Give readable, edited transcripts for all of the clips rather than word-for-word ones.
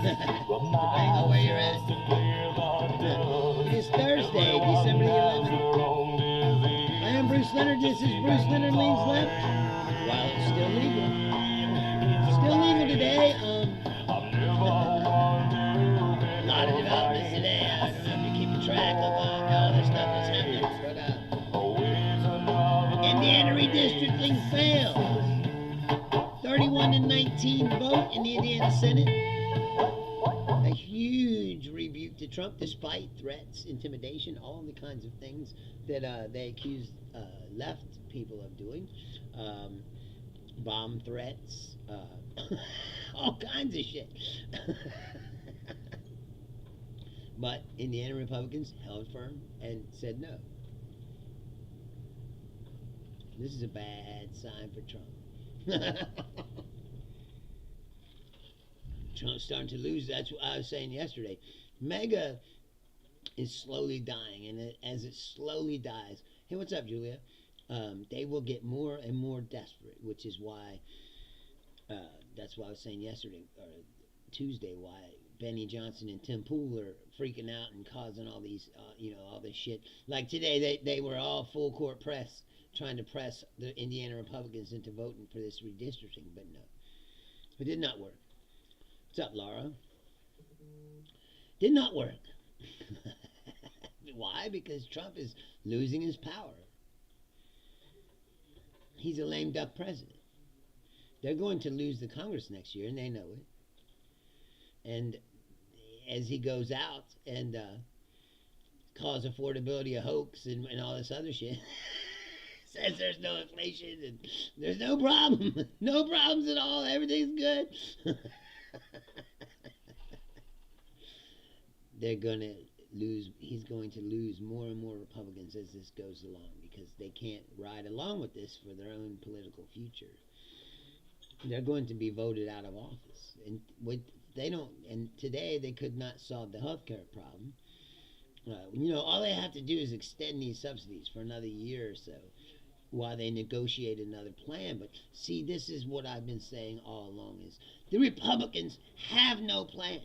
Depending on where you're at. It is Thursday, December the 11th. I am Bruce Leonard. This is Bruce Leonard Leans Left. While it's still legal. Still legal today. A lot of developments today. I don't know if you're keeping track of all the stuff that's happening. But Indiana redistricting fails. 31 to 19 vote in the Indiana Senate. A huge rebuke to Trump, despite threats, intimidation, all the kinds of things that they accused left people of doing. Bomb threats, all kinds of shit. But Indiana Republicans held firm and said no. This is a bad sign for Trump. Trump's starting to lose. That's what I was saying yesterday. MAGA is slowly dying, and as it slowly dies, hey, what's up, Julia? They will get more and more desperate, which is why, that's why I was saying yesterday, or Tuesday, why Benny Johnson and Tim Pool are freaking out and causing all these, all this shit. Like today, they were all full court press, trying to press the Indiana Republicans into voting for this redistricting, but no. It did not work. What's up, Laura? Did not work. Why? Because Trump is losing his power. He's a lame duck president. They're going to lose the Congress next year, and they know it. And as he goes out and calls affordability a hoax and all this other shit, says there's no inflation and there's no problem. No problems at all. Everything's good. They're going to lose. He's going to lose more and more Republicans as this goes along because they can't ride along with this for their own political future. They're going to be voted out of office. And they don't. And today they could not solve the health care problem. All they have to do is extend these subsidies for another year or so while they negotiate another plan. But see, this is what I've been saying all along, is the Republicans have no plan.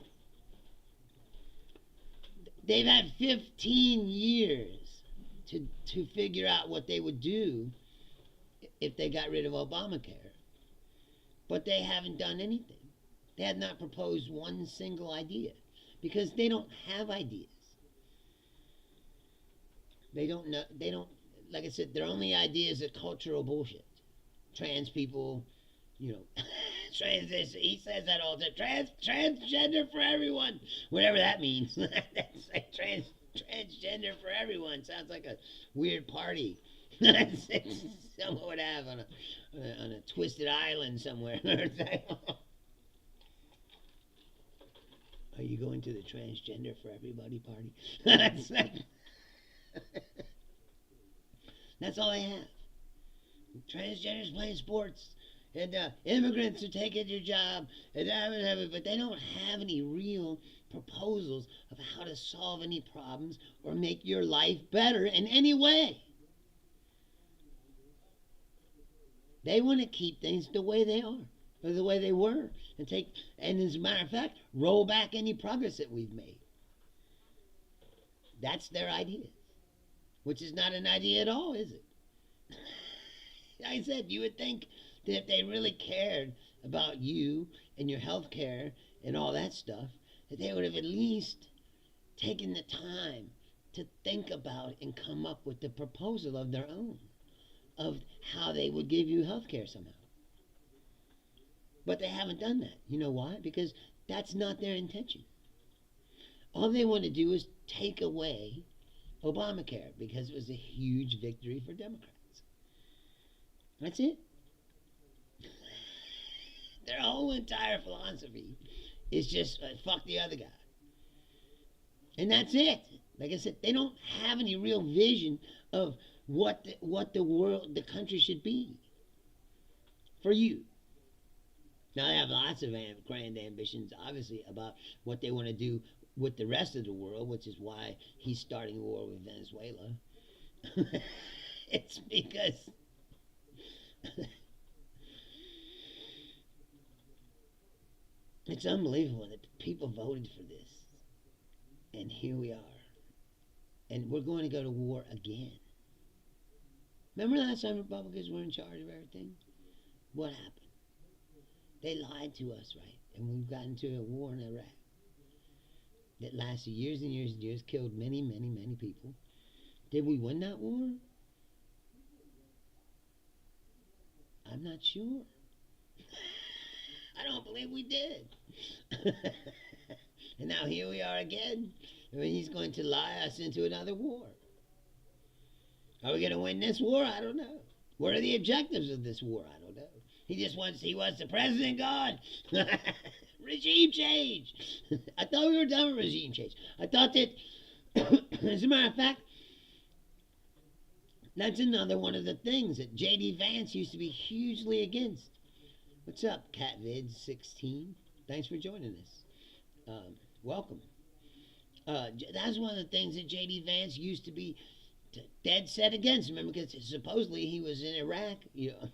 They've had 15 years to figure out what they would do if they got rid of Obamacare. But they haven't done anything. They have not proposed one single idea because they don't have ideas. They don't know. They don't. Like I said, their only ideas are cultural bullshit. Trans people, transition. He says that all the time. Transgender for everyone, whatever that means. That's like transgender for everyone. Sounds like a weird party. Someone would have on a twisted island somewhere. Are you going to the transgender for everybody party? That's all they have. Transgenders playing sports, and immigrants are taking your job, but they don't have any real proposals of how to solve any problems or make your life better in any way. They want to keep things the way they are, or the way they were, and as a matter of fact, roll back any progress that we've made. That's their idea. Which is not an idea at all, is it? Like I said, you would think that if they really cared about you and your health care and all that stuff, that they would have at least taken the time to think about and come up with the proposal of their own, of how they would give you health care somehow. But they haven't done that. You know why? Because that's not their intention. All they want to do is take away Obamacare because it was a huge victory for Democrats. That's it. Their whole entire philosophy is just fuck the other guy. And that's it. Like I said, they don't have any real vision of what the country should be for you. Now, they have lots of grand ambitions, obviously, about what they want to do with the rest of the world, which is why he's starting a war with Venezuela. It's because It's unbelievable that people voted for this, and here we are, and we're going to go to war again. Remember last time Republicans were in charge of everything? What happened? They lied to us, right? And we've gotten into a war in Iraq that lasted years and years and years, killed many, many, many people. Did we win that war? I'm not sure. I don't believe we did. And now here we are again. I mean, he's going to lie us into another war. Are we going to win this war? I don't know. What are the objectives of this war? I don't know. He wants the president gone. Regime change. I thought we were done with regime change. I thought that, as a matter of fact, that's another one of the things that J.D. Vance used to be hugely against. What's up, CatVids16? Thanks for joining us. Welcome. That's one of the things that J.D. Vance used to be dead set against. Remember, because supposedly he was in Iraq. You know,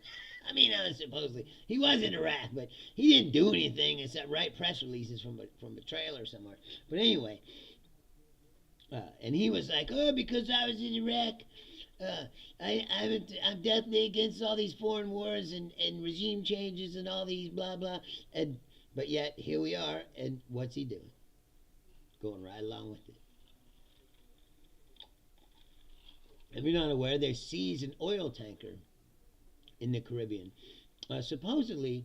I mean, not supposedly he was in Iraq, but he didn't do anything except write press releases from a trailer somewhere. But anyway, and he was like, "Oh, because I was in Iraq, I'm definitely against all these foreign wars and regime changes and all these blah blah." But yet here we are, and what's he doing? Going right along with it. If you're not aware, they seized an oil tanker in the Caribbean. Supposedly,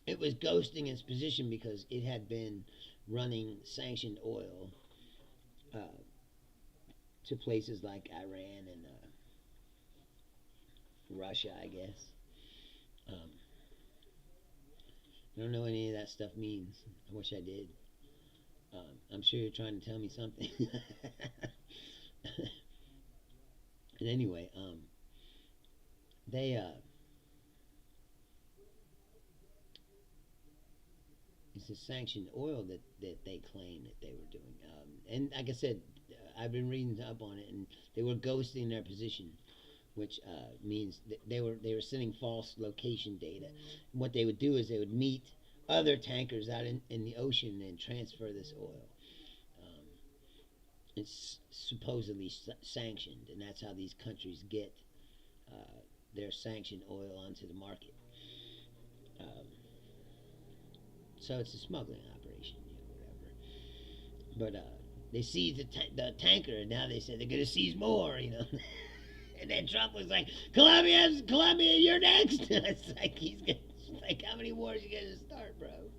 it was ghosting its position because it had been running sanctioned oil to places like Iran and Russia, I guess. I don't know what any of that stuff means. I wish I did. I'm sure you're trying to tell me something. And anyway, they it's a sanctioned oil that they claim that they were doing. And like I said, I've been reading up on it, and they were ghosting their position, which means that they were sending false location data. And what they would do is they would meet other tankers out in the ocean and transfer this oil. It's supposedly sanctioned, and that's how these countries get their sanctioned oil onto the market. So it's a smuggling operation, whatever. But they seized the tanker, and now they said they're going to seize more, And then Trump was like, Colombia, you're next. It's like like, how many wars you going to start, bro?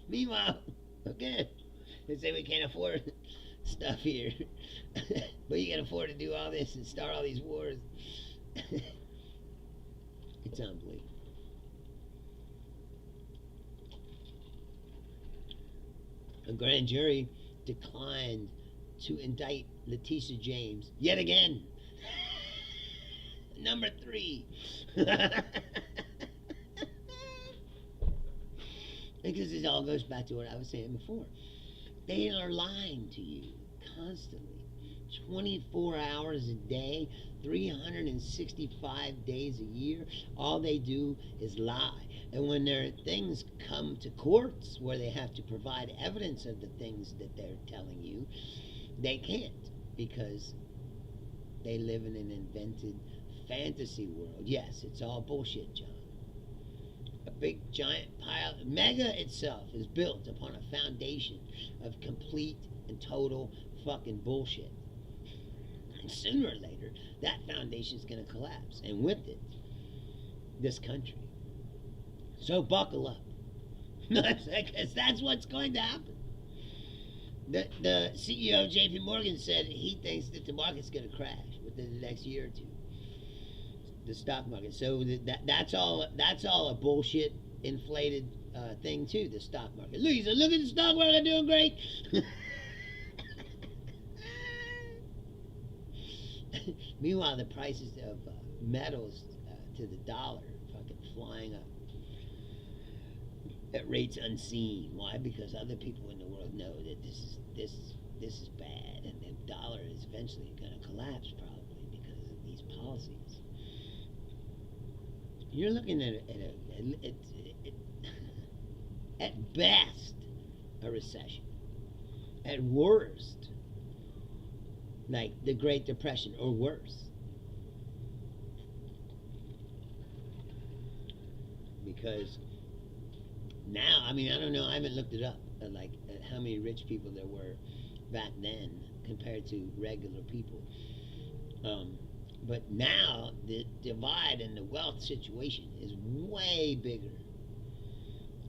Meanwhile, okay. They say we can't afford stuff here, but you can afford to do all this and start all these wars. It's unbelievable. A grand jury declined to indict Letitia James yet again. Number 3. Because it all goes back to what I was saying before. They are lying to you constantly. 24 hours a day, 365 days a year. All they do is lie. And when their things come to courts where they have to provide evidence of the things that they're telling you, they can't, because they live in an invented fantasy world. Yes, it's all bullshit, John. A big giant pile. Mega itself is built upon a foundation of complete and total fucking bullshit. And sooner or later, that foundation is going to collapse. And with it, this country. So buckle up. Because that's what's going to happen. The CEO of JP Morgan said he thinks that the market's going to crash within the next year or two. The stock market. So that's all a bullshit inflated thing too. The stock market. Lisa, look at the stock market doing great. Meanwhile, the prices of metals to the dollar fucking flying up at rates unseen. Why? Because other people in the world know that this is bad, and the dollar is eventually going to collapse probably because of these policies. You're looking at At best, a recession. At worst, like the Great Depression or worse. Because now, I mean, I don't know, I haven't looked it up, at how many rich people there were back then compared to regular people. But now the divide in the wealth situation is way bigger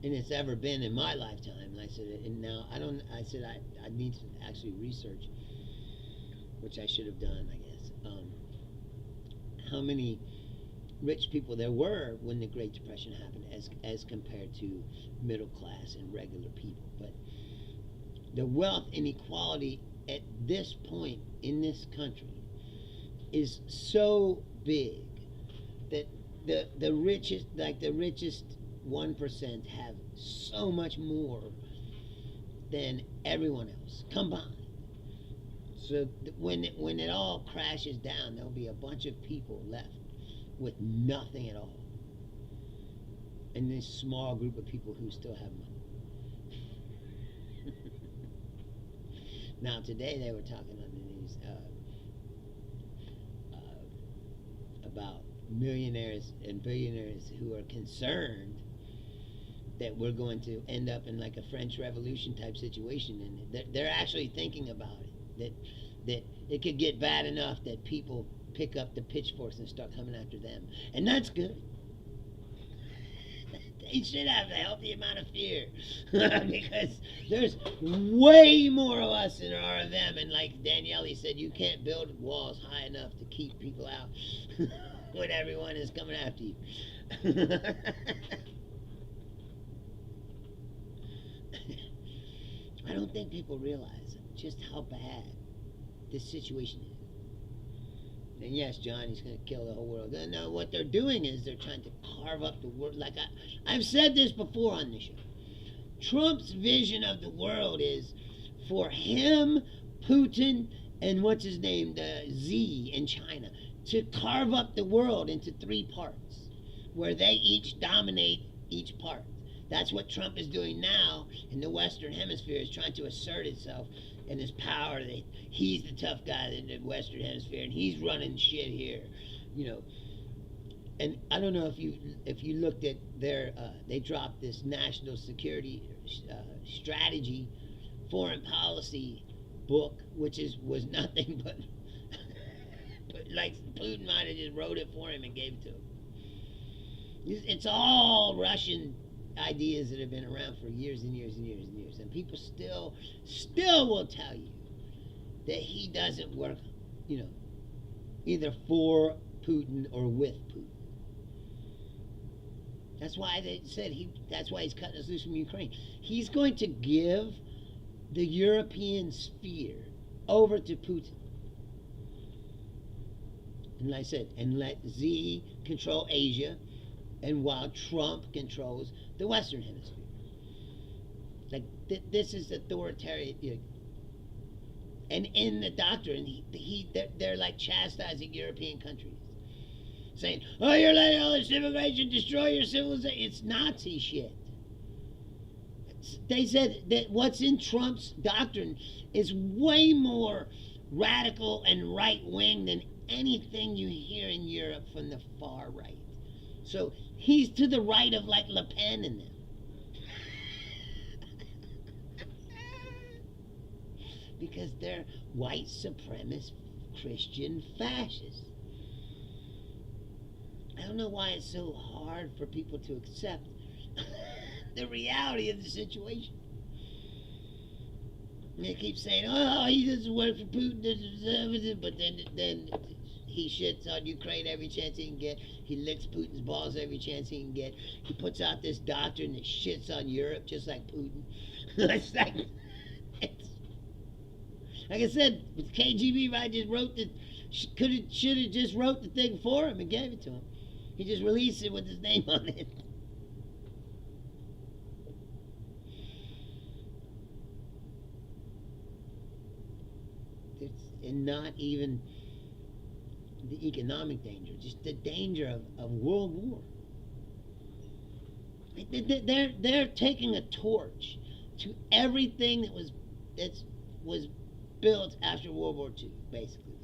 than it's ever been in my lifetime. And I said, and now I don't. I said I need to actually research, which I should have done, I guess. How many rich people there were when the Great Depression happened, as compared to middle class and regular people. But the wealth inequality at this point in this country is so big that the richest, like the richest 1%, have so much more than everyone else combined. So when it all crashes down, there'll be a bunch of people left with nothing at all, and this small group of people who still have money. Now today they were talking on the news about millionaires and billionaires who are concerned that we're going to end up in like a French Revolution type situation, and they're actually thinking about it, that it could get bad enough that people pick up the pitchforks and start coming after them, and that's good. They should have a healthy amount of fear because there's way more of us than there are of them, and like Daniele said, you can't build walls high enough to keep people out when everyone is coming after you. I don't think people realize just how bad this situation is. And yes, John, he's going to kill the whole world. No, what they're doing is they're trying to carve up the world. Like I've said this before on the show. Trump's vision of the world is for him, Putin, and what's his name, the Z in China, to carve up the world into 3 parts, where they each dominate each part. That's what Trump is doing now in the Western Hemisphere, is trying to assert itself and his power. That he's the tough guy in the Western Hemisphere, and he's running shit here, you know. And I don't know if you looked at their they dropped this national security strategy, foreign policy book, which was nothing but like Putin might have just wrote it for him and gave it to him. It's all Russian ideas that have been around for years and years and years and years, and people still will tell you that he doesn't work, you know, either for Putin or with Putin. That's why they said that's why he's cutting us loose from Ukraine. He's going to give the European sphere over to Putin. And like I said, and let Z control Asia, and while Trump controls the Western Hemisphere. Like, this is authoritarian. You know, and in the doctrine, they're like chastising European countries, saying, "Oh, you're letting all this immigration destroy your civilization." It's Nazi shit. They said that what's in Trump's doctrine is way more radical and right wing than anything you hear in Europe from the far right. So he's to the right of like Le Pen and them. Because they're white supremacist Christian fascists. I don't know why it's so hard for people to accept the reality of the situation. And they keep saying, "Oh, he doesn't work for Putin," but then he shits on Ukraine every chance he can get. He licks Putin's balls every chance he can get. He puts out this doctrine that shits on Europe just like Putin. It's like, like I said, with KGB, I just wrote should have just wrote the thing for him and gave it to him. He just released it with his name on it. And not even the economic danger, just the danger of world war. They're taking a torch to everything that was built after World War II, basically.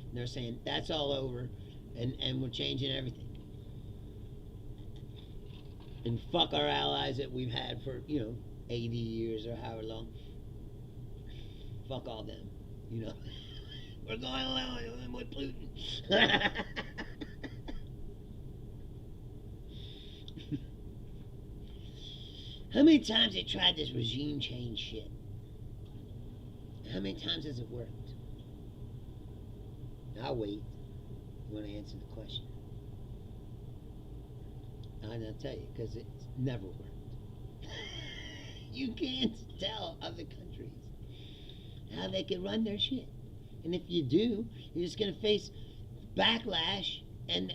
And they're saying that's all over, and we're changing everything. And fuck our allies that we've had for 80 years or however long. Fuck all them, you know. We're going along with Putin. How many times they tried this regime change shit? How many times has it worked? I'll wait. You want to answer the question? I'll tell you, because it's never worked. You can't tell other countries how they can run their shit. And if you do, you're just going to face backlash and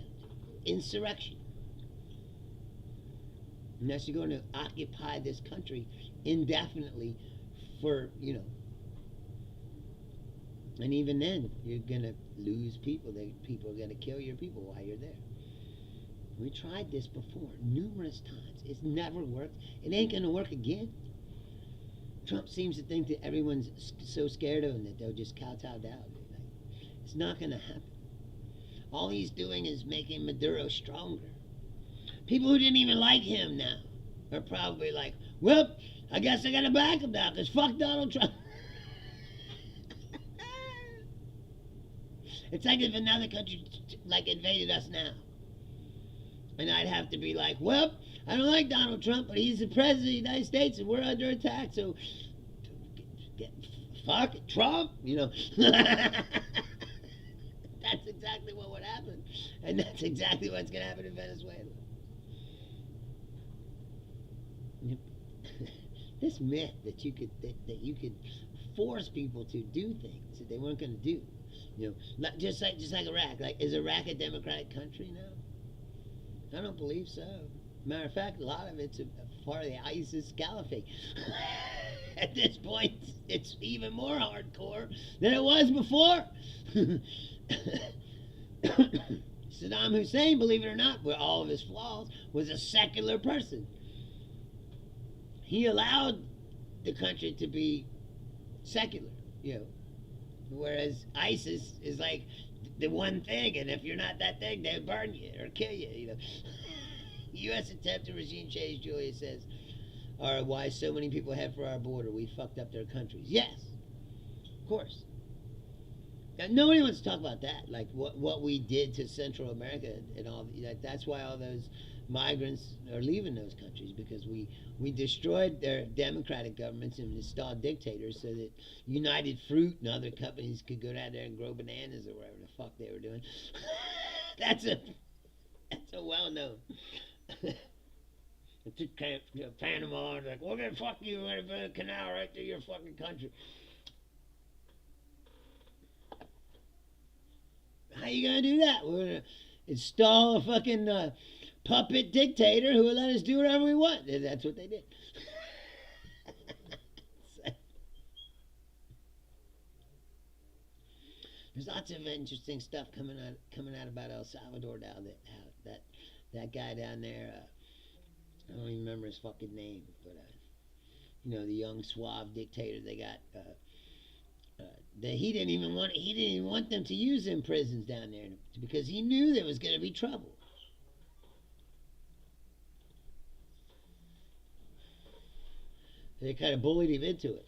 insurrection. Unless you're going to occupy this country indefinitely for, and even then, you're going to lose people. People are going to kill your people while you're there. We tried this before numerous times. It's never worked. It ain't going to work again. Trump seems to think that everyone's so scared of him that they'll just kowtow down. It's not going to happen. All he's doing is making Maduro stronger. People who didn't even like him now are probably like, well, I guess I got to back him now because fuck Donald Trump. It's like if another country invaded us now. And I'd have to be like, well, I don't like Donald Trump, but he's the president of the United States and we're under attack, so fuck Trump, That's exactly what would happen. And that's exactly what's going to happen in Venezuela. This myth that you could force people to do things that they weren't going to do, just like Iraq. Like, is Iraq a democratic country now? I don't believe so. Matter of fact, a lot of it's a part of the ISIS caliphate. At this point, it's even more hardcore than it was before. Saddam Hussein, believe it or not, with all of his flaws, was a secular person. He allowed the country to be secular, whereas ISIS is like the one thing, and if you're not that thing, they'll burn you or kill you, U.S. attempt to regime change, Julia says, are why so many people head for our border. We fucked up their countries. Yes, of course. Now, nobody wants to talk about that, like what we did to Central America and all. That's why all those migrants are leaving those countries, because we destroyed their democratic governments and installed dictators so that United Fruit and other companies could go down there and grow bananas or whatever the fuck they were doing. That's a well-known. It took Panama and like, we're gonna fuck you, we're gonna build a canal right through your fucking country. How you gonna do that? We're gonna install a fucking puppet dictator who will let us do whatever we want. And that's what they did. There's lots of interesting stuff coming out about El Salvador now. That guy down there, I don't even remember his fucking name, but the young suave dictator they got. That he didn't even want them to use them prisons down there because he knew there was going to be trouble. They kind of bullied him into it.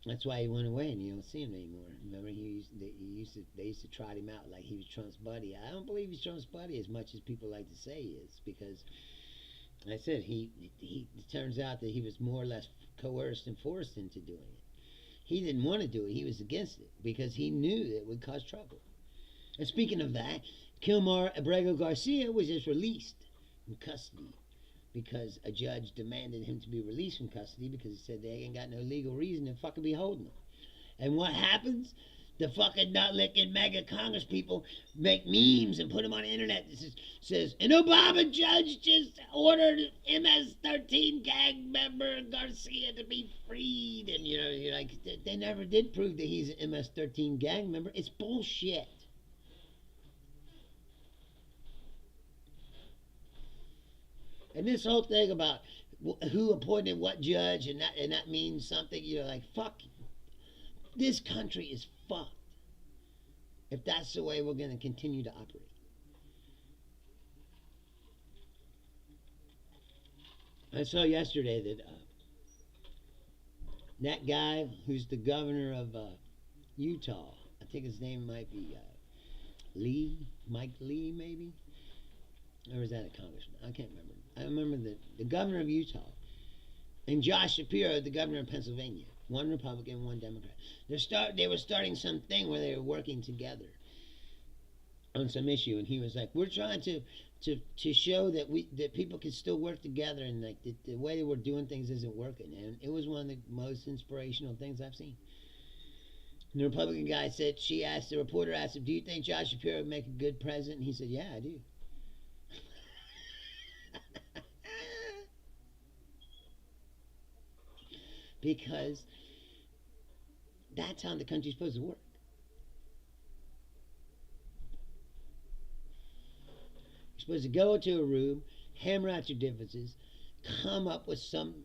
That's why he went away and you don't see him anymore. Remember, they used to trot him out like he was Trump's buddy. I don't believe he's Trump's buddy as much as people like to say he is, because I said it turns out that he was more or less coerced and forced into doing it. He didn't want to do it. He was against it because he knew that it would cause trouble. And speaking of that, Kilmar Abrego Garcia was just released from custody because a judge demanded him to be released from custody because he said they ain't got no legal reason to fucking be holding him. And what happens? The fucking nut-licking mega Congress people make memes and put them on the internet. This says, an Obama judge just ordered MS-13 gang member Garcia to be freed. And, you're like, they never did prove that he's an MS-13 gang member. It's bullshit. And this whole thing about who appointed what judge and that means something, like fuck. This country is fucked if that's the way we're going to continue to operate. I saw yesterday that that guy who's the governor of Utah, I think his name might be Mike Lee, maybe? Or is that a congressman? I can't remember. I remember the governor of Utah and Josh Shapiro, the governor of Pennsylvania. One Republican, one Democrat. They were starting something where they were working together on some issue, and he was like, "We're trying to show that people can still work together, and like the way we're doing things isn't working." And it was one of the most inspirational things I've seen. And the Republican guy said, the reporter asked him, "Do you think Josh Shapiro would make a good president?" And he said, "Yeah, I do." Because that's how the country's supposed to work. You're supposed to go into a room, hammer out your differences, come up with some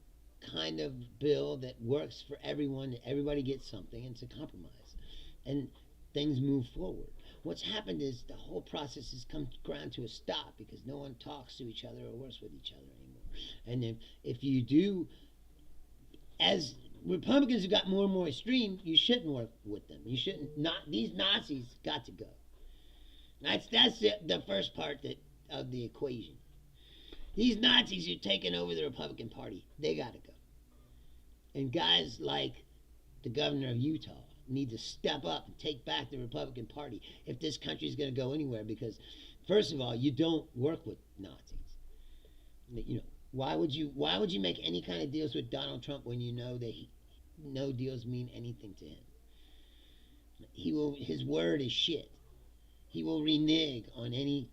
kind of bill that works for everyone, that everybody gets something, and it's a compromise. And things move forward. What's happened is the whole process has come ground to a stop because no one talks to each other or works with each other anymore. And then if you do, as Republicans have got more and more extreme, you shouldn't work with them. You shouldn't. These Nazis got to go. That's the first part of the equation. These Nazis who've taken over the Republican Party, they got to go. And guys like the governor of Utah need to step up and take back the Republican Party if this country's going to go anywhere. Because, first of all, you don't work with Nazis. Why would you make any kind of deals with Donald Trump when you know that no deals mean anything to him? His word is shit. He will renege on any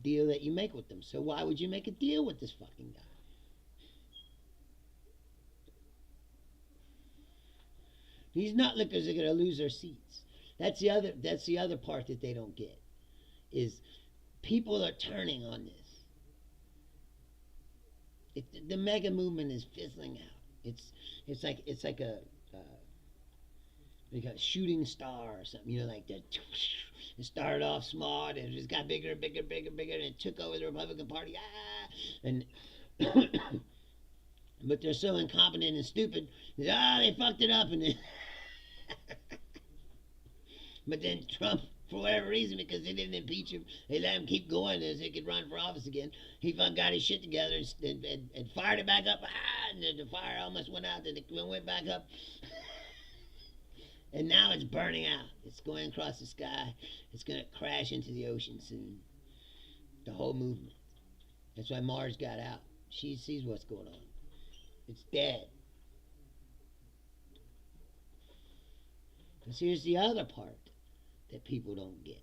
deal that you make with them. So why would you make a deal with this fucking guy? These nutlickers are going to lose their seats. That's the other part that they don't get, is people are turning on this. The mega movement is fizzling out. It's like a shooting star or something. Like that. It started off small and it just got bigger and bigger, and it took over the Republican Party. And but they're so incompetent and stupid that they fucked it up, and then but then Trump, for whatever reason, because they didn't impeach him, they let him keep going as he could run for office again. He fucking got his shit together and fired it back up. And the fire almost went out, then it went back up. And now it's burning out. It's going across the sky. It's going to crash into the ocean soon. The whole movement. That's why Mars got out. She sees what's going on. It's dead. Because here's the other part that people don't get,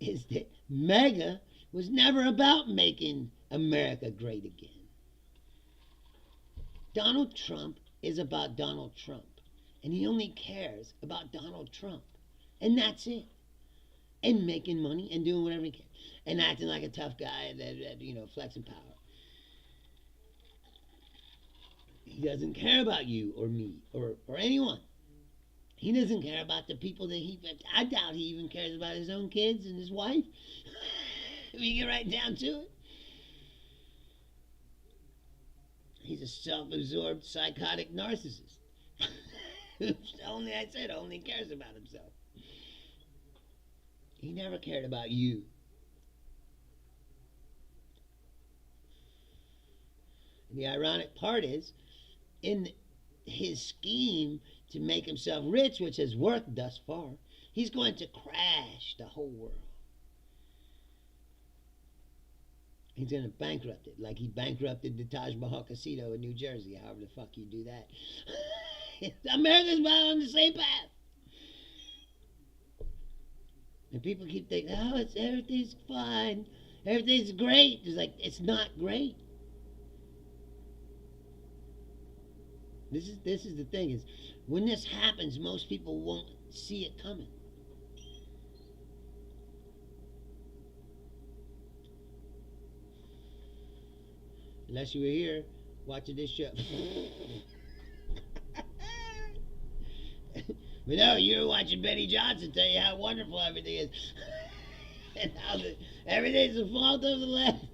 is that MAGA was never about making America great again. Donald Trump is about Donald Trump. And he only cares about Donald Trump. And that's it. And making money and doing whatever he can. And acting like a tough guy that flexing power. He doesn't care about you or me or anyone. He doesn't care about the people that I doubt he even cares about his own kids and his wife. If you get right down to it. He's a self-absorbed psychotic narcissist. Only cares about himself. He never cared about you. And the ironic part is, in his scheme to make himself rich, which has worked thus far, he's going to crash the whole world. He's going to bankrupt it, like he bankrupted the Taj Mahal Casino in New Jersey, however the fuck you do that. America's on the same path. And people keep thinking, everything's fine. Everything's great. It's like, it's not great. This is the thing, is when this happens, most people won't see it coming. Unless you were here watching this show. But no, you were watching Benny Johnson tell you how wonderful everything is. And how everything's the fault of the left.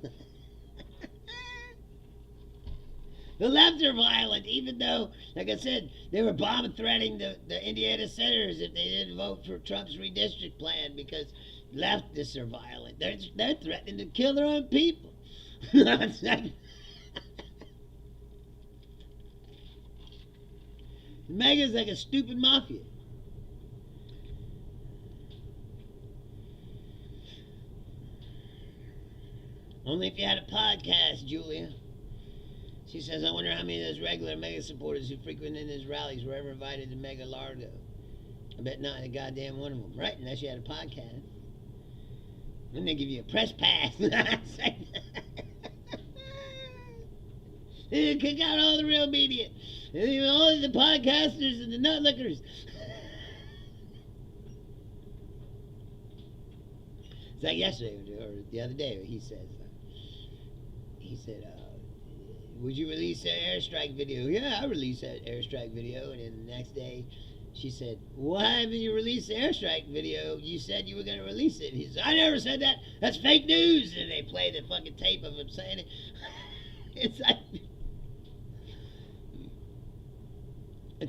The left are violent, even though, like I said, they were bomb threatening the Indiana senators if they didn't vote for Trump's redistrict plan because leftists are violent. They're threatening to kill their own people. MAGA's like a stupid mafia. Only if you had a podcast, Julia. She says, I wonder how many of those regular MAGA supporters who frequented his rallies were ever invited to MAGA Largo. I bet not a goddamn one of them. Right, unless you had a podcast. Then they give you a press pass. They kick out all the real media. And even all the podcasters and the nutlickers. It's like yesterday or the other day, he said, would you release that airstrike video? Yeah, I released that airstrike video. And then the next day, she said, why haven't you released the airstrike video? You said you were going to release it. He said, I never said that. That's fake news. And they play the fucking tape of him saying it. It's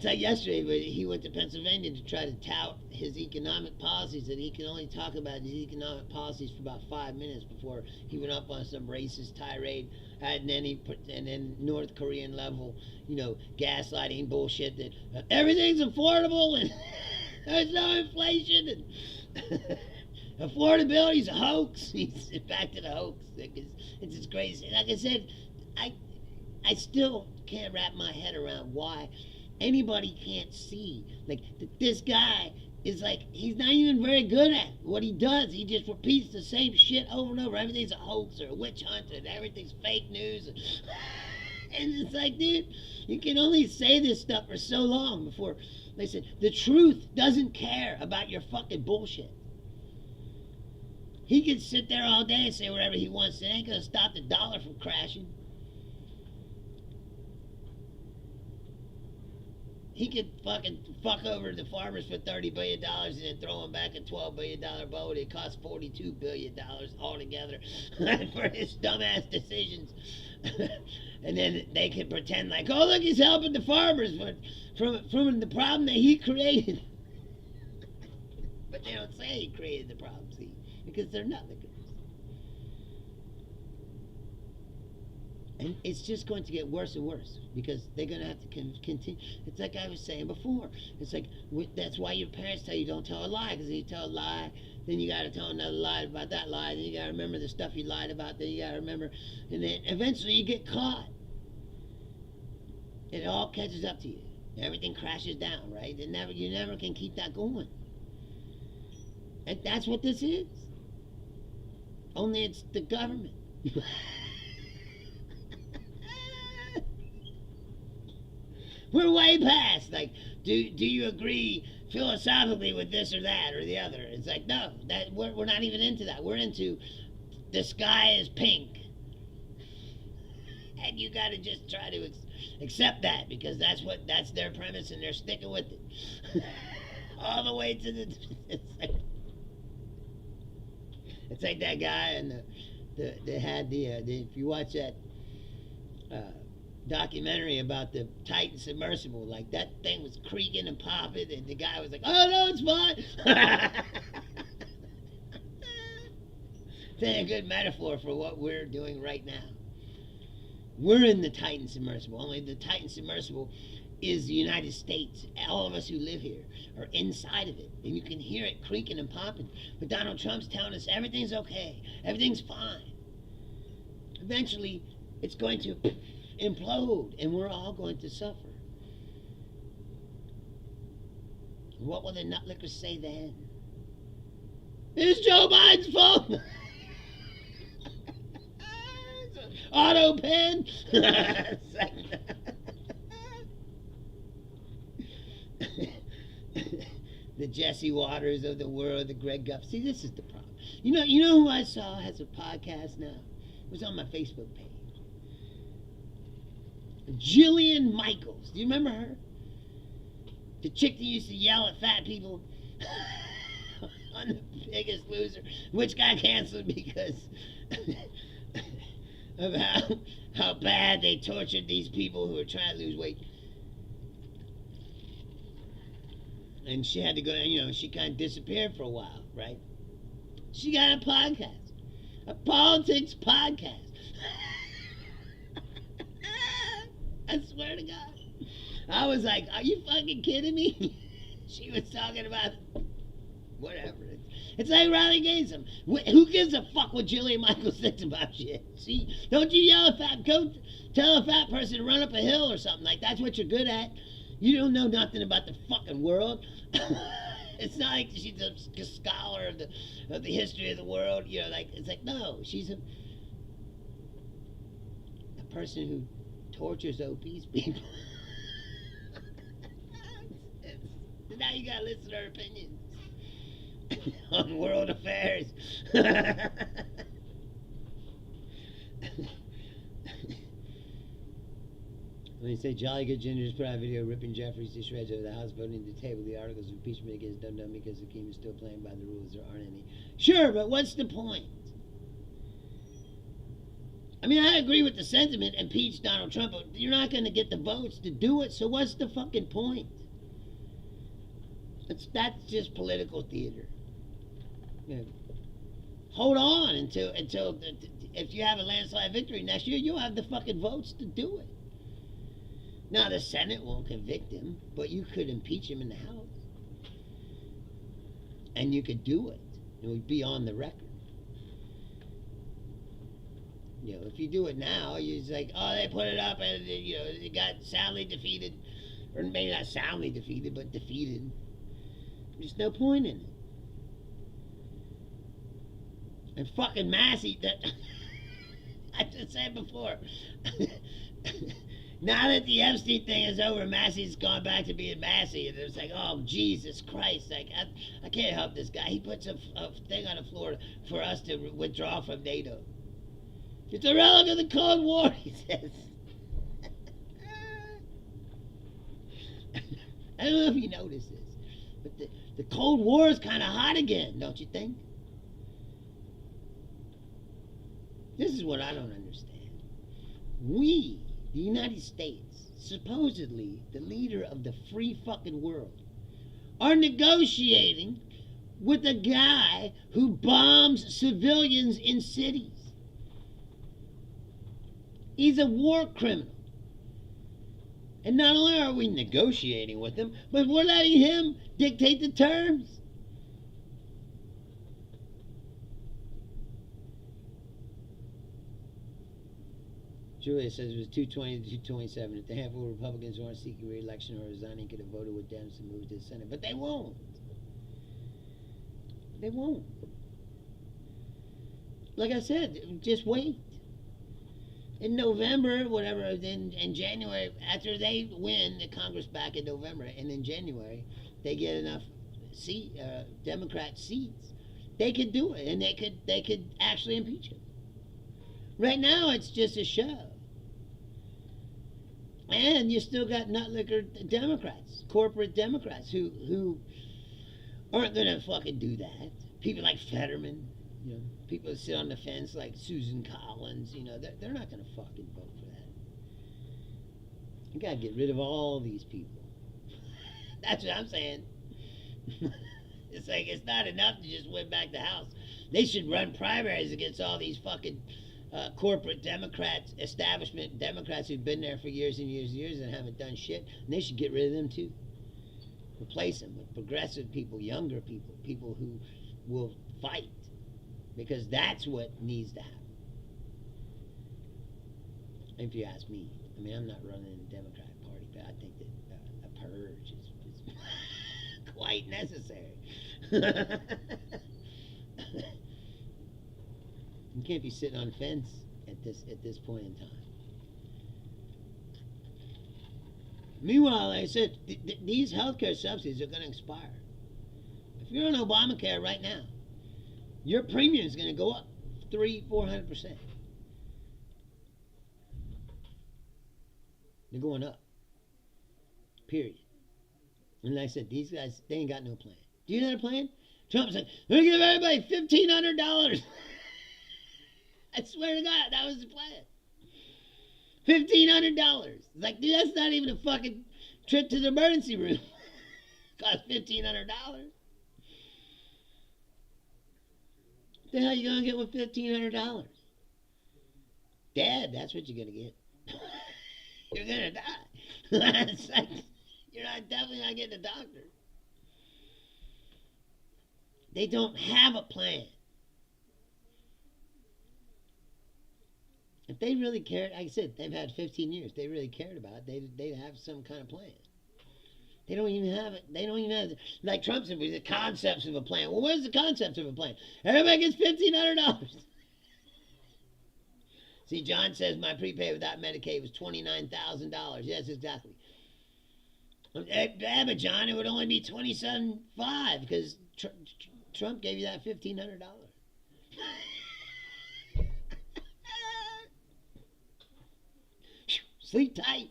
like yesterday, but he went to Pennsylvania to try to tout his economic policies, that he can only talk about his economic policies for about 5 minutes before he went up on some racist tirade, and then North Korean level, gaslighting bullshit that everything's affordable and there's no inflation and affordability's a hoax. He's back to the hoax. It's just crazy. Like I said, I still can't wrap my head around why anybody can't see this guy is he's not even very good at what he does. He just repeats the same shit over and over. Everything's a hoax or a witch hunt and everything's fake news and it's like, dude, you can only say this stuff for so long before they said the truth doesn't care about your fucking bullshit. He can sit there all day and say whatever he wants. It ain't gonna stop the dollar from crashing. He could fucking fuck over the farmers for $30 billion and then throw them back a $12 billion boat. It costs $42 billion altogether for his dumbass decisions. And then they can pretend like, oh, look, he's helping the farmers from the problem that he created. But they don't say he created the problem, see, because they're nothing. And it's just going to get worse and worse because they're going to have to continue. It's like I was saying before. It's like that's why your parents tell you don't tell a lie, because if you tell a lie, then you got to tell another lie about that lie. Then you got to remember the stuff you lied about. Then you got to remember, and then eventually you get caught. It all catches up to you. Everything crashes down, right? You never can keep that going. And that's what this is. Only it's the government. We're way past, do you agree philosophically with this or that or the other? It's like, no, we're not even into that. We're into the sky is pink. And you got to just try to accept that because that's their premise and they're sticking with it. All the way to the... It's like that guy and they had if you watch that... documentary about the Titan submersible, that thing was creaking and popping and the guy was like, oh no, it's fine. It's a good metaphor for what we're doing right now. We're in the Titan submersible, only the Titan submersible is the United States. All of us who live here are inside of it and you can hear it creaking and popping, but Donald Trump's telling us everything's okay, everything's fine. Eventually it's going to implode and we're all going to suffer. What will the nutlickers say then? It's Joe Biden's fault. Auto pen. The Jesse Waters of the world, the Greg Guff. See, this is the problem. You know who I saw has a podcast now? It was on my Facebook page. Jillian Michaels. Do you remember her? The chick that used to yell at fat people on The Biggest Loser, which got canceled because of how bad they tortured these people who were trying to lose weight. And she had to go, she kind of disappeared for a while, right? She got a podcast, a politics podcast. I swear to God. I was like, are you fucking kidding me? She was talking about whatever. It's like Riley Gaines. Who gives a fuck what Jillian Michaels thinks about shit? See, don't you yell at tell a fat person to run up a hill or something. Like, that's what you're good at. You don't know nothing about the fucking world. It's not like she's a scholar of the history of the world. It's like, no, she's a person who tortures obese people. Now you gotta listen to her opinions on world affairs. When you say Jolly Good Gingers put out a video ripping Jeffries to shreds over the House voting to table the articles of impeachment against Dum Dum because the game is still playing by the rules. There aren't any. Sure, but what's the point? I mean, I agree with the sentiment, impeach Donald Trump, but you're not going to get the votes to do it, so what's the fucking point? That's just political theater. Hold on until if you have a landslide victory next year, you'll have the fucking votes to do it. Now, the Senate won't convict him, but you could impeach him in the House. And you could do it. It would be on the record. If you do it now, you're just like, oh, they put it up and, it got soundly defeated. Or maybe not soundly defeated, but defeated. There's no point in it. And fucking Massey, I just said before, now that the Epstein thing is over, Massey's gone back to being Massey, and it's like, oh, Jesus Christ, like, I can't help this guy. He puts a thing on the floor for us to withdraw from NATO. It's a relic of the Cold War, he says. I don't know if you noticed this, but the Cold War is kind of hot again, don't you think? This is what I don't understand. We, the United States, supposedly the leader of the free fucking world, are negotiating with a guy who bombs civilians in cities. He's a war criminal. And not only are we negotiating with him, but we're letting him dictate the terms. Julia says it was 220 to 227. If the handful of Republicans who aren't seeking re-election or resigning could have voted with Dems to move to the Senate. But they won't. They won't. Like I said, just wait. In November, whatever, in January, after they win the Congress back in November, and in January, they get enough Democrat seats, they could do it, and they could actually impeach him. Right now, it's just a show. And you still got nut-liquor Democrats, corporate Democrats, who aren't going to fucking do that. People like Fetterman, people that sit on the fence like Susan Collins, they're not going to fucking vote for that. You got to get rid of all these people. That's what I'm saying. It's like, it's not enough to just win back the House. They should run primaries against all these fucking corporate Democrats, establishment Democrats who've been there for years and years and years and haven't done shit. And they should get rid of them too. Replace them with progressive people, younger people, people who will fight. Because that's what needs to happen. If you ask me. I mean, I'm not running the Democratic Party, but I think that a purge is quite necessary. You can't be sitting on the fence at this point in time. Meanwhile, like I said, these healthcare subsidies are going to expire. If you're on Obamacare right now, your premium is going to go up 300-400%. They're going up. Period. And like I said, these guys, they ain't got no plan. Do you know their plan? Trump's like, we're going to give everybody $1,500. I swear to God, that was the plan. $1,500. Like, dude, that's not even a fucking trip to the emergency room. Cost $1,500. The hell you gonna get with $1,500? Dad, that's what you're gonna get. You're gonna die. It's like, you're not definitely not getting a doctor. They don't have a plan. If they really cared, like I said, they've had 15 years. They really cared about it. They'd have some kind of plan. They don't even have it. They don't even have it. Like Trump said, the concepts of a plan. Well, where's the concepts of a plan? Everybody gets $1,500. See, John says my prepaid without Medicaid was $29,000. Yes, exactly. Yeah, but John, it would only be $27,500 because Trump gave you that $1,500. Sleep tight.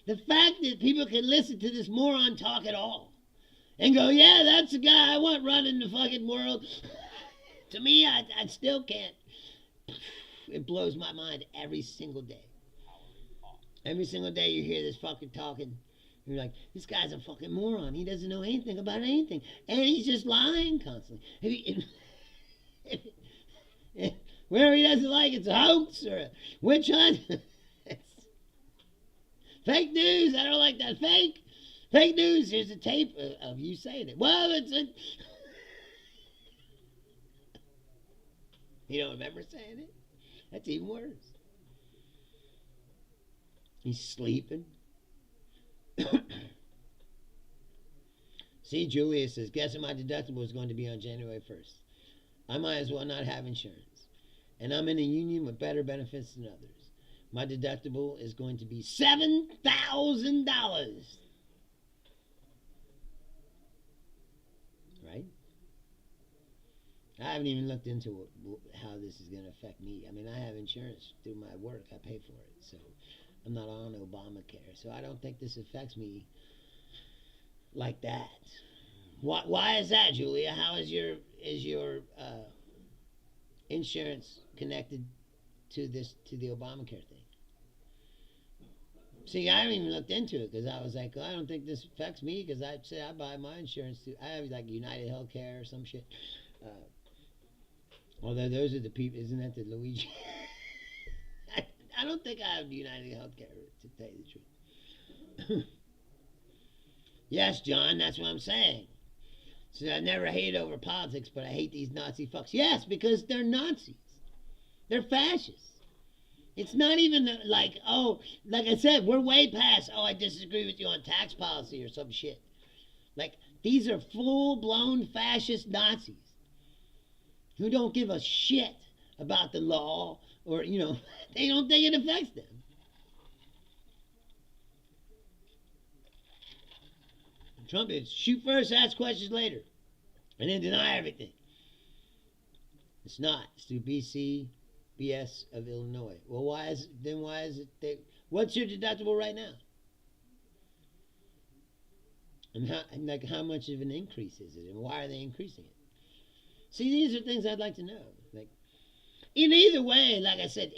The fact that people can listen to this moron talk at all and go, yeah, that's the guy I want running the fucking world. To me, I still can't. It blows my mind every single day. Every single day you hear this fucking talking. You're like, this guy's a fucking moron. He doesn't know anything about anything. And he's just lying constantly. Where he doesn't like it's a hoax or a witch hunt. Fake news. I don't like that. Fake news. Here's a tape of you saying it. Well, it's a... You don't remember saying it? That's even worse. He's sleeping. See, Julia says, guessing my deductible is going to be on January 1st. I might as well not have insurance. And I'm in a union with better benefits than others. My deductible is going to be $7,000. Right? I haven't even looked into how this is going to affect me. I mean, I have insurance through my work. I pay for it. So I'm not on Obamacare. So I don't think this affects me like that. Why is that, Julia? How is your insurance connected to the Obamacare thing? See, I haven't even looked into it because I was like, well, I don't think this affects me because I say I buy my insurance through, I have like United Healthcare or some shit. Although those are the people, isn't that the Luigi? I don't think I have United Healthcare, to tell you the truth. Yes, John, that's what I'm saying. So I never hate over politics, but I hate these Nazi fucks. Yes, because they're Nazis. They're fascists. It's not even like, oh, like I said, we're way past, oh, I disagree with you on tax policy or some shit. Like, these are full-blown fascist Nazis who don't give a shit about the law or, you know, they don't think it affects them. Trump is shoot first, ask questions later, and then deny everything. It's not. It's through BS of Illinois. Well, why is it? What's your deductible right now? And how much of an increase is it, and why are they increasing it? See, these are things I'd like to know. Like, in either way, like I said,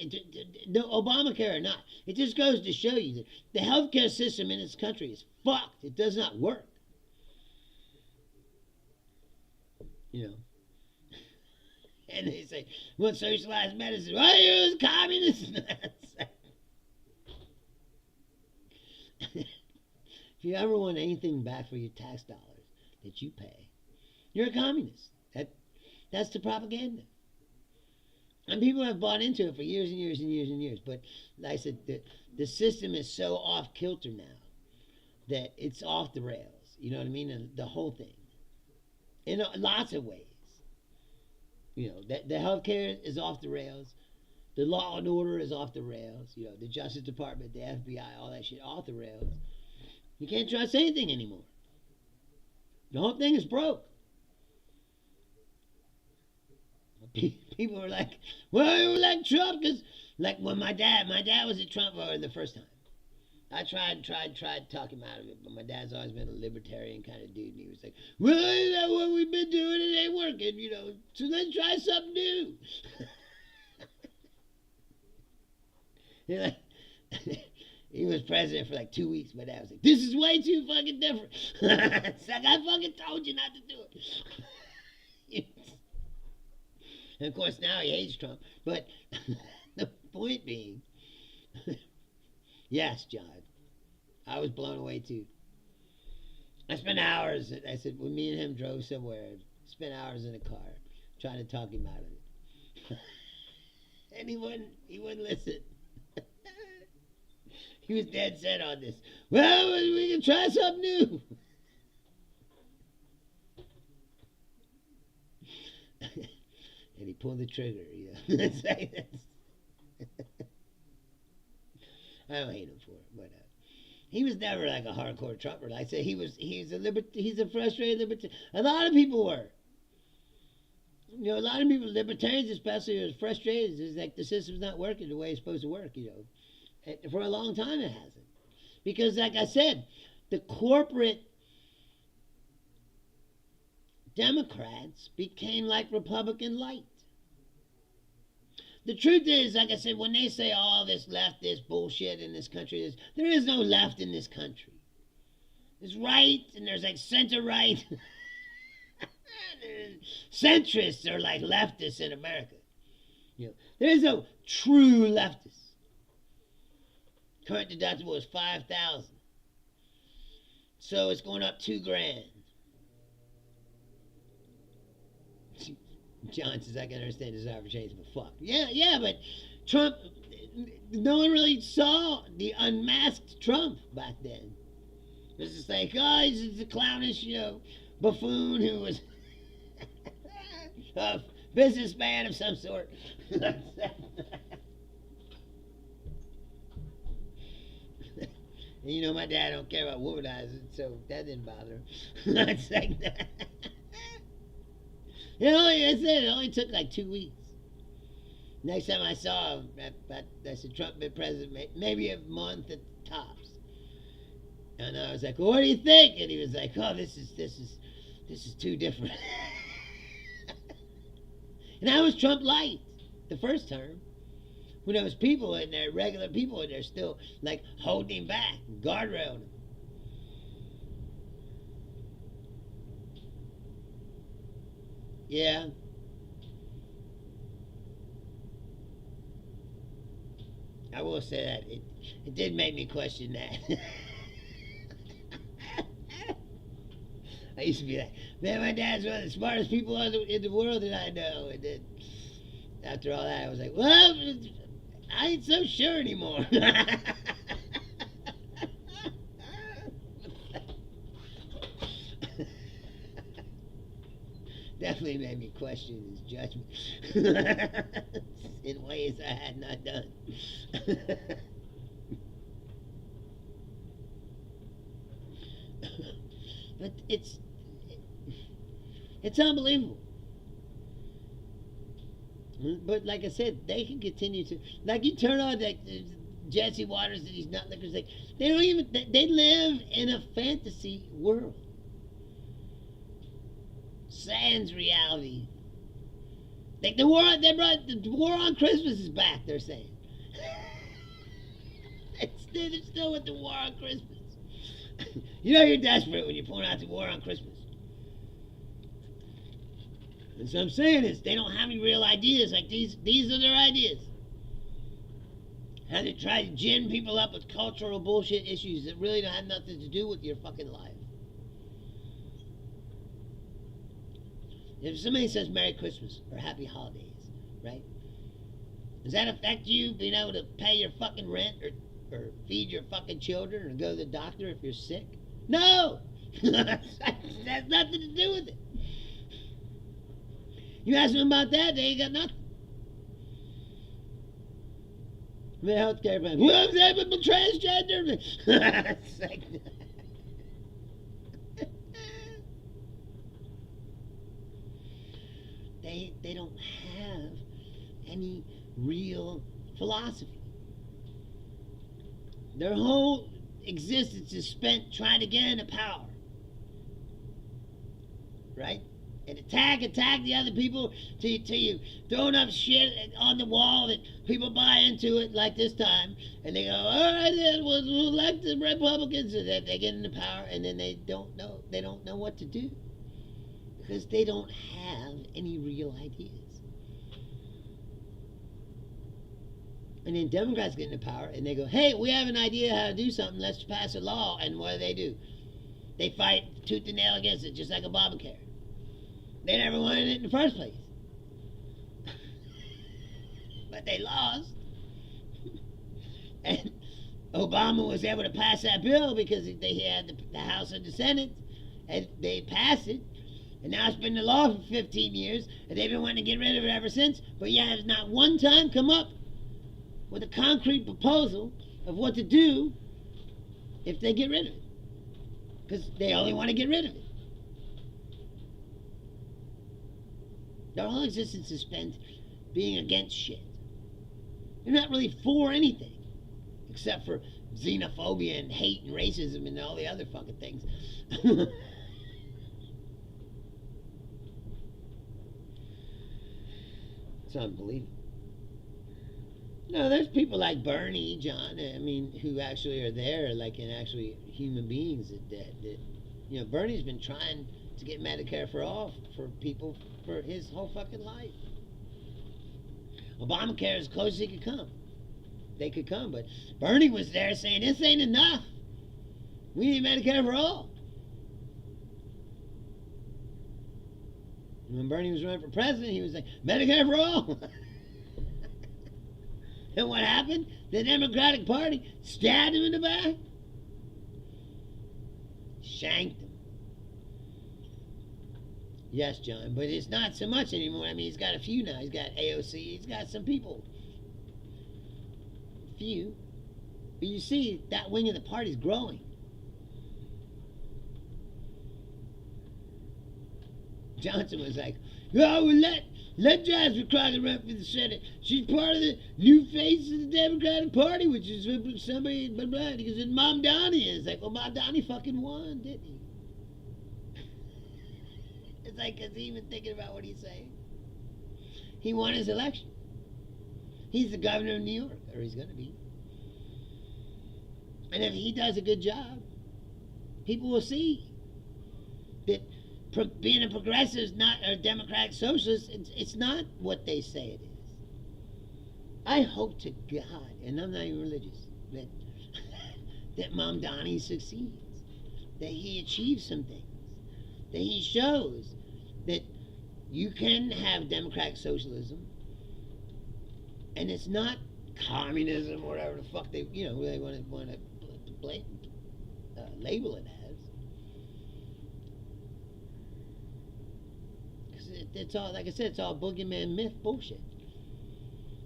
no Obamacare or not, it just goes to show you that the healthcare system in this country is fucked. It does not work. You know. And they say, what socialized medicine? Well, you're a communist. If you ever want anything back for your tax dollars that you pay, you're a communist. That's the propaganda. And people have bought into it for years and years and years and years. But like I said, the system is so off kilter now that it's off the rails. You know what I mean? And the whole thing. In lots of ways. You know, the healthcare is off the rails. The law and order is off the rails. You know, the Justice Department, the FBI, all that shit off the rails. You can't trust anything anymore. The whole thing is broke. People were like, well, you like Trump? Because, like, when my dad was a Trump voter the first time. I tried to talk him out of it, but my dad's always been a libertarian kind of dude, and he was like, well, is that what we've been doing? It ain't working, so let's try something new. He was president for like 2 weeks. My dad was like, this is way too fucking different. It's like, I fucking told you not to do it. And of course, now he hates Trump. But the point being, yes, John, I was blown away too. I spent hours, I said, when me and him drove somewhere, spent hours in a car trying to talk him out of it. And he wouldn't listen. He was dead set on this. Well, we can try something new. And he pulled the trigger. I don't hate him for it, but he was never like a hardcore Trumper. Like I said, he's a frustrated libertarian. A lot of people were. A lot of people, libertarians especially, are frustrated. It's like the system's not working the way it's supposed to work. For a long time it hasn't, because like I said, the corporate Democrats became like Republican light. The truth is, like I said, when they say all this left, this bullshit in this country, there is no left in this country. There's right, and there's like center right. Centrists are like leftists in America. There is no true leftist. Current deductible is $5,000, so it's going up $2,000. John says, I can understand the desire for change, but fuck. Yeah, but Trump, no one really saw the unmasked Trump back then. It was just like, oh, he's a clownish, buffoon who was a businessman of some sort. And my dad don't care about womanizing, so that didn't bother him. It's like that. It only took like 2 weeks. Next time I saw him, I said, Trump been president maybe a month at the tops. And I was like, well, what do you think? And he was like, oh, this is too different. And I was Trump light the first term. When there was people in there, regular people in there, still like holding him back, guardrailing him. Yeah. I will say that it did make me question that. I used to be like, man, my dad's one of the smartest people in the world that I know. And then after all that, I was like, well, I ain't so sure anymore. Definitely made me question his judgment in ways I had not done. But it's unbelievable. But like I said, they can continue to, like, you turn on like Jesse Waters and these nutlickers, like they live in a fantasy world. Sans reality. Like the war on Christmas is back, they're saying. They're still with the war on Christmas. You're desperate when you point out the war on Christmas. And so I'm saying is they don't have any real ideas. Like these are their ideas. How they try to gin people up with cultural bullshit issues that really don't have nothing to do with your fucking life. If somebody says Merry Christmas or Happy Holidays, right? Does that affect you being able to pay your fucking rent or feed your fucking children or go to the doctor if you're sick? No! That has nothing to do with it. You ask them about that, they ain't got nothing. The healthcare plan. Well, they have been transgender. It's like, they don't have any real philosophy. Their whole existence is spent trying to get into power. Right? And attack the other people till you throwing up shit on the wall that people buy into it like this time. And they go, all right, then we'll elect the Republicans. And then they get into power and then they don't know what to do. Because they don't have any real ideas. And then Democrats get into power and they go, hey, we have an idea how to do something. Let's pass a law. And what do? They fight tooth and nail against it, just like Obamacare. They never wanted it in the first place. But they lost. And Obama was able to pass that bill because they had the House and the Senate. And they passed it. And now it's been the law for 15 years. And they've been wanting to get rid of it ever since. But yeah, it's not one time come up with a concrete proposal of what to do if they get rid of it. Because they only want to get rid of it. Their whole existence is spent being against shit. They're not really for anything. Except for xenophobia and hate and racism and all the other fucking things. It's unbelievable. No, there's people like Bernie, John, I mean, who actually are there, like, and actually human beings that you know, Bernie's been trying to get Medicare for all for people for his whole fucking life. Obamacare is as close as he could come. They could come, but Bernie was there saying, this ain't enough. We need Medicare for all. And when Bernie was running for president, he was like, Medicare for all. And what happened? The Democratic Party stabbed him in the back. Shanked him. Yes, John, but it's not so much anymore. I mean, he's got a few now. He's got AOC. He's got some people. Few. But you see, that wing of the party is growing. Johnson was like, oh, well, let Jasmine Crockett run for the Senate. She's part of the new face of the Democratic Party, which is somebody, blah, blah. Because then Mom Donnie is like, well, Mom Donnie fucking won, didn't he? It's like, is he even thinking about what he's saying? He won his election. He's the governor of New York, or he's going to be. And if he does a good job, people will see that being a progressive is not, or a democratic socialist, it's not what they say it is. I hope to God, and I'm not even religious, that that Mom Donnie succeeds, that he achieves some things, that he shows that you can have democratic socialism, and it's not communism or whatever the fuck they want to label it as. It's all, like I said, it's all boogeyman myth bullshit.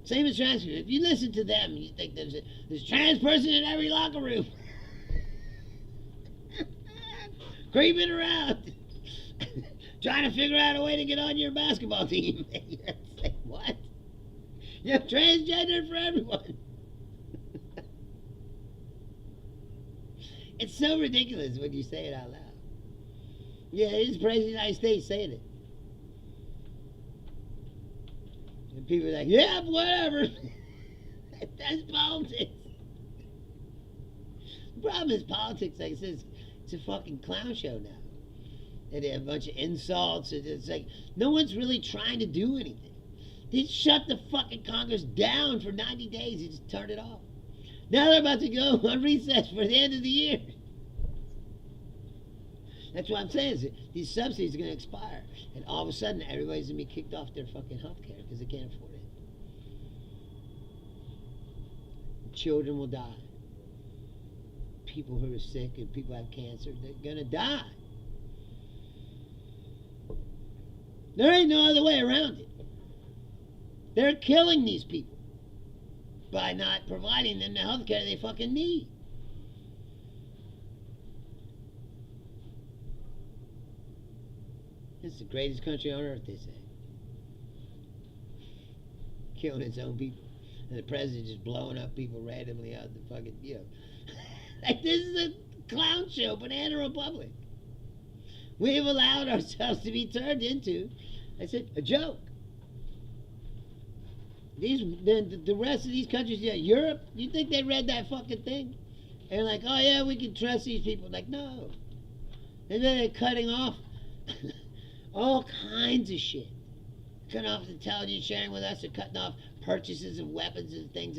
Same as trans people. If you listen to them, you think there's a trans person in every locker room. Creeping around. Trying to figure out a way to get on your basketball team. You're like, what? You're transgender for everyone. It's so ridiculous when you say it out loud. Yeah, it is the President of the United States saying it. And people are like, yeah, whatever. That's politics. The problem is politics, like I said, it's a fucking clown show now. And they have a bunch of insults. And it's like, no one's really trying to do anything. They shut the fucking Congress down for 90 days. They just turned it off. Now they're about to go on recess for the end of the year. That's what I'm saying, is that these subsidies are going to expire. And all of a sudden, everybody's going to be kicked off their fucking health care because they can't afford it. Children will die. People who are sick and people who have cancer, they're going to die. There ain't no other way around it. They're killing these people by not providing them the health care they fucking need. It's the greatest country on earth, they say. killing its own people. And the president just blowing up people randomly out the fucking, Like, this is a clown show, Banana Republic. We have allowed ourselves to be turned into, I said, a joke. The rest of these countries, Europe, you think they read that fucking thing? And like, oh yeah, we can trust these people. Like, no. And then they're cutting off all kinds of shit. Cutting off intelligence sharing with us, they're cutting off purchases of weapons and things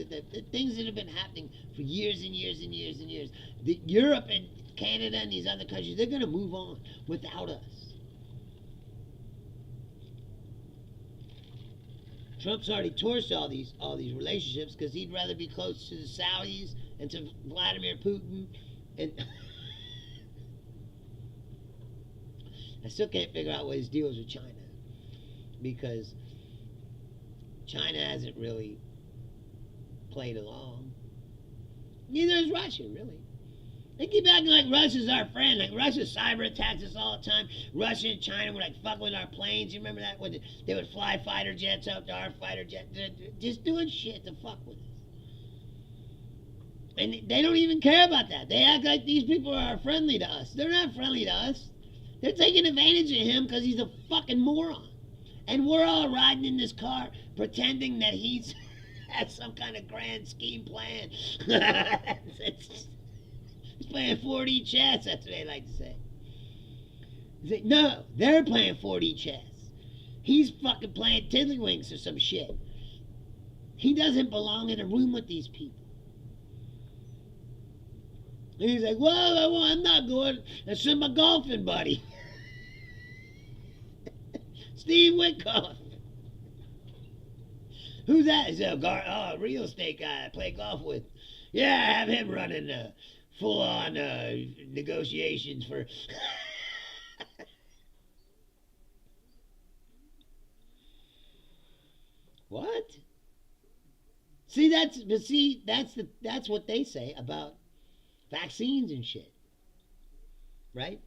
things that have been happening for years and years and years and years. Europe and Canada and these other countries, they're going to move on without us. Trump's already torched all these relationships because he'd rather be close to the Saudis and to Vladimir Putin. And I still can't figure out what his deal is with China, because China hasn't really played along. Neither is Russia, really. They keep acting like Russia's our friend. Like, Russia cyber attacks us all the time. Russia and China were like fucking with our planes. You remember that? When they would fly fighter jets up to our fighter jet. Just doing shit to fuck with us. And they don't even care about that. They act like these people are friendly to us. They're not friendly to us. They're taking advantage of him because he's a fucking moron. And we're all riding in this car pretending that he's has some kind of grand scheme plan. He's playing 4D chess, that's what they like to say. No, they're playing 4D chess. He's fucking playing tiddlywinks or some shit. He doesn't belong in a room with these people. And he's like, well, I'm not going. That's my golfing buddy. Steve Witkoff. Who's that? He's a real estate guy I play golf with. Yeah, I have him running full-on negotiations for... What? That's what they say about vaccines and shit. Right?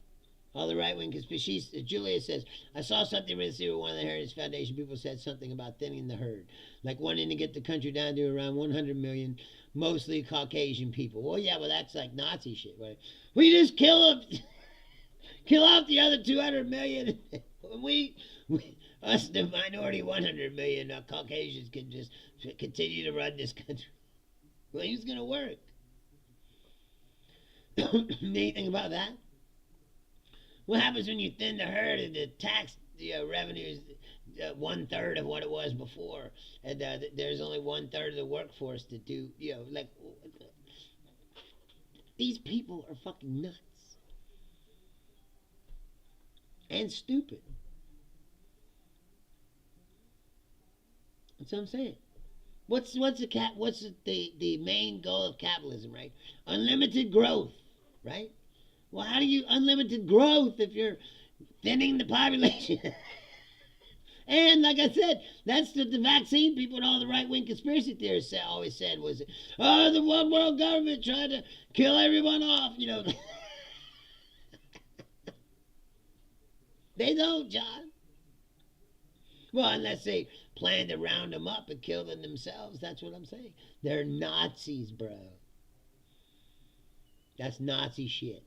All the right-wing conspiracies. Julia says, I saw something recently with one of the Heritage Foundation people said something about thinning the herd. Like wanting to get the country down to around 100 million, mostly Caucasian people. Well, yeah, well, that's like Nazi shit, right? We just kill off the other 200 million. Us, the minority 100 million Caucasians, can just continue to run this country. Well, who's going to work? Anything about that? What happens when you thin the herd and the tax revenue is 1/3 of what it was before, and there's only 1/3 of the workforce to do, like, these people are fucking nuts and stupid. That's what I'm saying. What's the main goal of capitalism, right? Unlimited growth, right? Well, how do you unlimited growth if you're thinning the population? And like I said, that's the vaccine people and all the right-wing conspiracy theorists always said was, oh, the one world government trying to kill everyone off, They don't, John. Well, unless they plan to round them up and kill them themselves, that's what I'm saying. They're Nazis, bro. That's Nazi shit.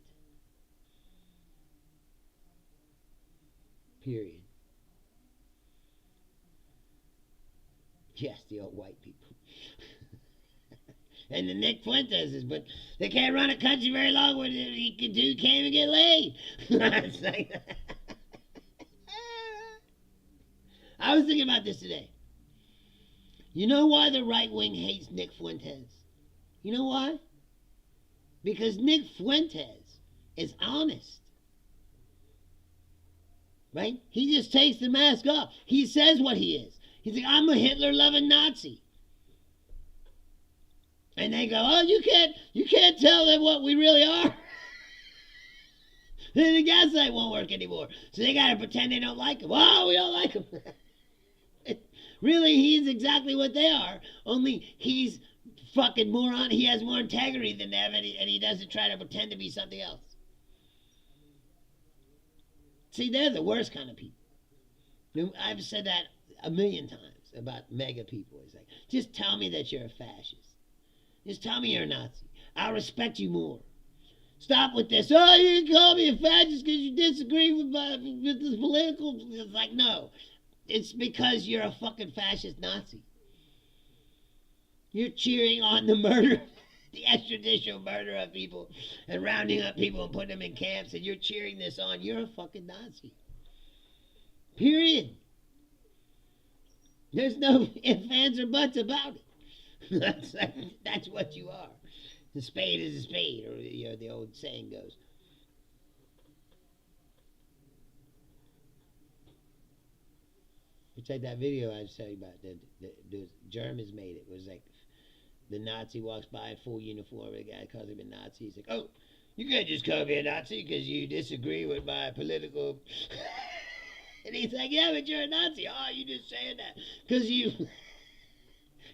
Period. Yes, the old white people. And the Nick Fuentes, but they can't run a country very long when he can't even get laid. It's like, I was thinking about this today. You know why the right wing hates Nick Fuentes? You know why? Because Nick Fuentes is honest. Right? He just takes the mask off. He says what he is. He's like, I'm a Hitler-loving Nazi. And they go, oh, you can't tell them what we really are. Then the gaslight won't work anymore. So they got to pretend they don't like him. Oh, we don't like him. Really, he's exactly what they are. Only he's fucking moron. He has more integrity than them, and he doesn't try to pretend to be something else. See, they're the worst kind of people. I've said that a million times. about MAGA people. He's like, just tell me that you're a fascist. Just tell me you're a Nazi. I'll respect you more. Stop with this. Oh, you can call me a fascist because you disagree with this political. It's like, no. It's because you're a fucking fascist Nazi. You're cheering on the murder, the extrajudicial murder of people and rounding up people and putting them in camps, and you're cheering this on. You're a fucking Nazi. Period. There's no ifs, ands, or buts about it. That's what you are. A spade is a spade, or the old saying goes. It's like that video I was telling you about. The Germans made it. It was like the Nazi walks by in full uniform. The guy calls him a Nazi. He's like, oh, you can't just call me a Nazi because you disagree with my political... And he's like, yeah, but you're a Nazi. Oh, you just saying that because you...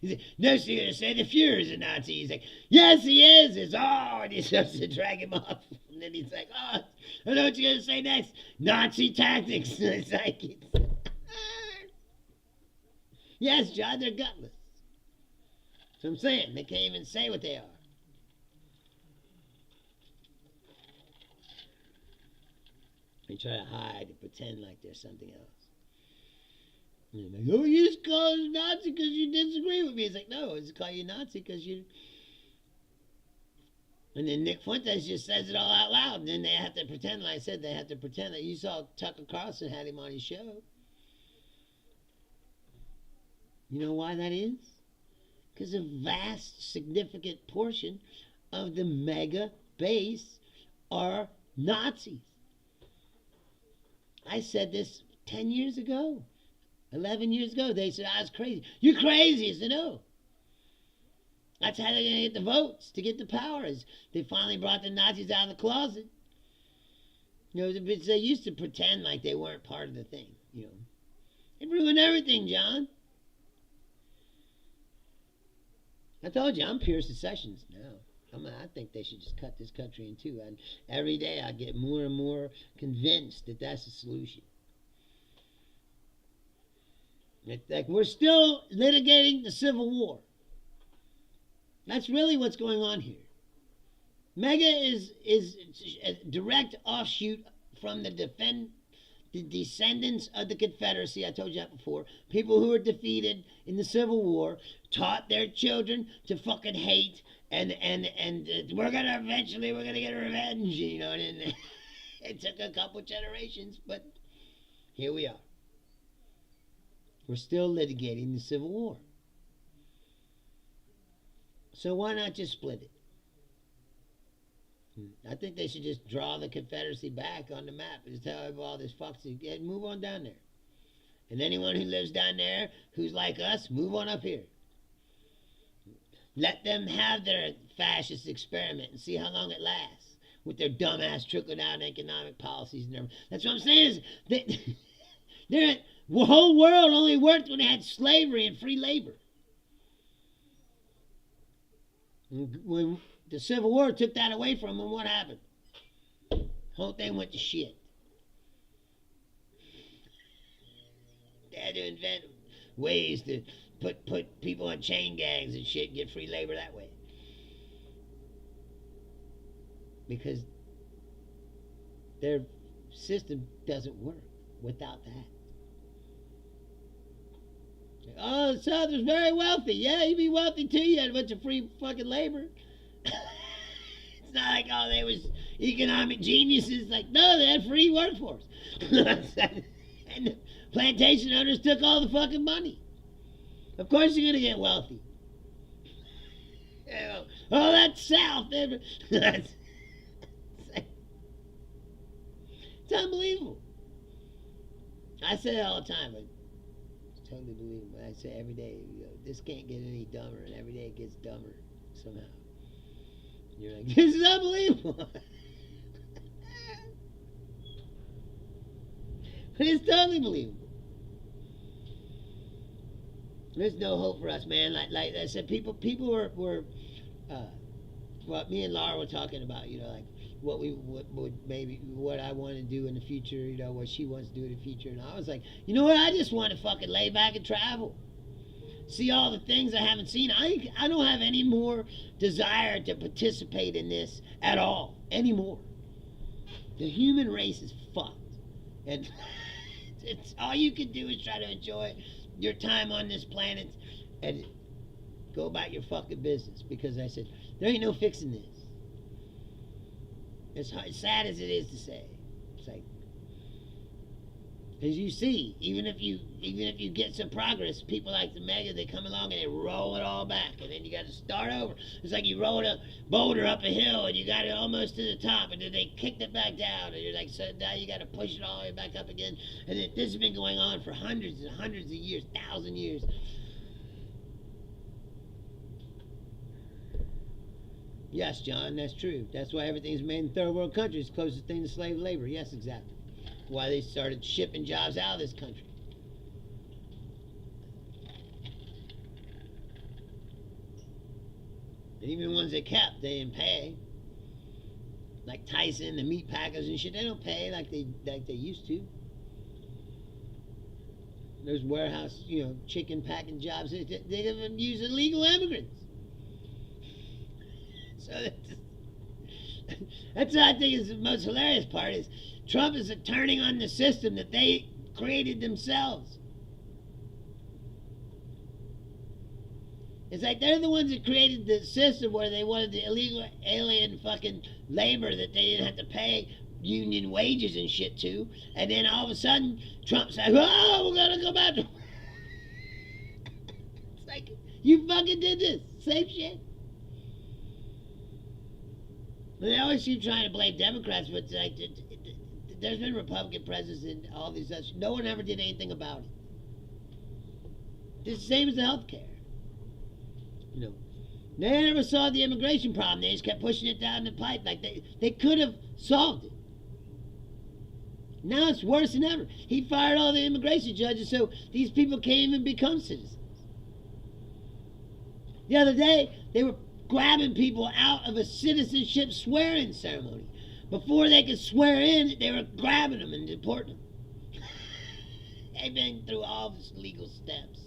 He's like, next you're going to say the Fuhrer's a Nazi. He's like, yes, he is. It's all. And he starts to drag him off. And then he's like, oh, I know what you're going to say next. Nazi tactics. It's like... Yes, John, they're gutless. So I'm saying, they can't even say what they are. They try to hide and pretend like there's something else. And they're like, oh, you just call us Nazi because you disagree with me. It's like, no, I just call you Nazi because you... And then Nick Fuentes just says it all out loud. And then they have to pretend, like I said, they have to pretend that you saw Tucker Carlson had him on his show. You know why that is? Because a vast, significant portion of the MAGA base are Nazis. I said this 10 years ago, 11 years ago. They said I was crazy. You're crazy. I said, no. That's how they're going to get the votes, to get the powers. They finally brought the Nazis out of the closet. You know, they used to pretend like they weren't part of the thing, you know. It ruined everything, John. I told you, I'm pure secessionist now. I think they should just cut this country in two. And every day I get more and more convinced that that's the solution. It's like we're still litigating the Civil War. That's really what's going on here. MAGA is a direct offshoot from the descendants of the Confederacy. I told you that before. People who were defeated in the Civil War taught their children to fucking hate, and we're gonna get revenge, you know. And it took a couple generations, but here we are. We're still litigating the Civil War. So why not just split it? I think they should just draw the Confederacy back on the map and just tell all this fucks to move on down there. And anyone who lives down there who's like us, move on up here. Let them have their fascist experiment and see how long it lasts with their dumbass trickle-down economic policies and everything. That's what I'm saying is the whole world only worked when they had slavery and free labor. When the Civil War took that away from them, what happened? The whole thing went to shit. They had to invent ways to put people on chain gangs and shit and get free labor that way. Because their system doesn't work without that. Oh, the South was very wealthy. Yeah, you'd be wealthy too. You had a bunch of free fucking labor. It's not like, oh, they was economic geniuses. Like, no, they had free workforce. And the plantation owners took all the fucking money. Of course you're going to get wealthy. Oh, that's South. It's unbelievable. I say it all the time. It's totally believable. I say every day, this can't get any dumber, and every day it gets dumber somehow. You're like, this is unbelievable. But it's totally believable. There's no hope for us, man. Like I said, people were what me and Laura were talking about, like what I want to do in the future, what she wants to do in the future. And I was like, you know what? I just want to fucking lay back and travel. see all the things I haven't seen. I don't have any more desire to participate in this at all anymore. The human race is fucked. And it's all you can do is try to enjoy your time on this planet and go about your fucking business. Because I said, there ain't no fixing this. As sad as it is to say. It's like, as you see, even if you get some progress, people like the Mega, they come along and they roll it all back, and then you got to start over. It's like you rolled a boulder up a hill and you got it almost to the top, and then they kicked it back down, and you're like, so now you got to push it all the way back up again. And this has been going on for hundreds and hundreds of years, 1,000 years. Yes, John, that's true. That's why everything's made in third world countries, closest thing to slave labor. Yes, exactly. Why they started shipping jobs out of this country. And even the ones they kept, they didn't pay. Like Tyson, the meat packers and shit, they don't pay like they used to. There's warehouse, chicken packing jobs. They even use illegal immigrants. So that's what I think is the most hilarious part is Trump is turning on the system that they created themselves. It's like they're the ones that created the system where they wanted the illegal alien fucking labor that they didn't have to pay union wages and shit to. And then all of a sudden, Trump's like, oh, we're going to go back to... It's like, you fucking did this. Same shit. And they always keep trying to blame Democrats, but it's like... There's been Republican presidents and all these such. No one ever did anything about it. It's the same as the health care. They never solved the immigration problem. They just kept pushing it down the pipe. Like they could have solved it. Now it's worse than ever. He fired all the immigration judges so these people can't even become citizens. The other day, they were grabbing people out of a citizenship swearing ceremony. Before they could swear in, they were grabbing them and deporting them. They've been through all these legal steps.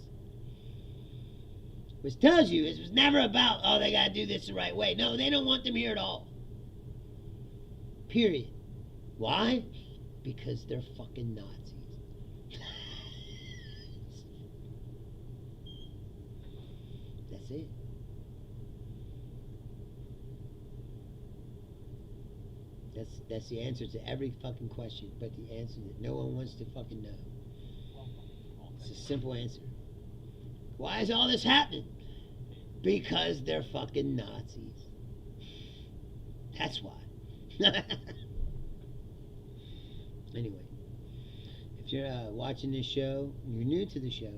Which tells you it was never about, oh, they got to do this the right way. No, they don't want them here at all. Period. Why? Because they're fucking Nazis. That's it. That's the answer to every fucking question, but the answer that no one wants to fucking know. It's a simple answer. Why is all this happening? Because they're fucking Nazis. That's why. Anyway, if you're watching this show, you're new to the show,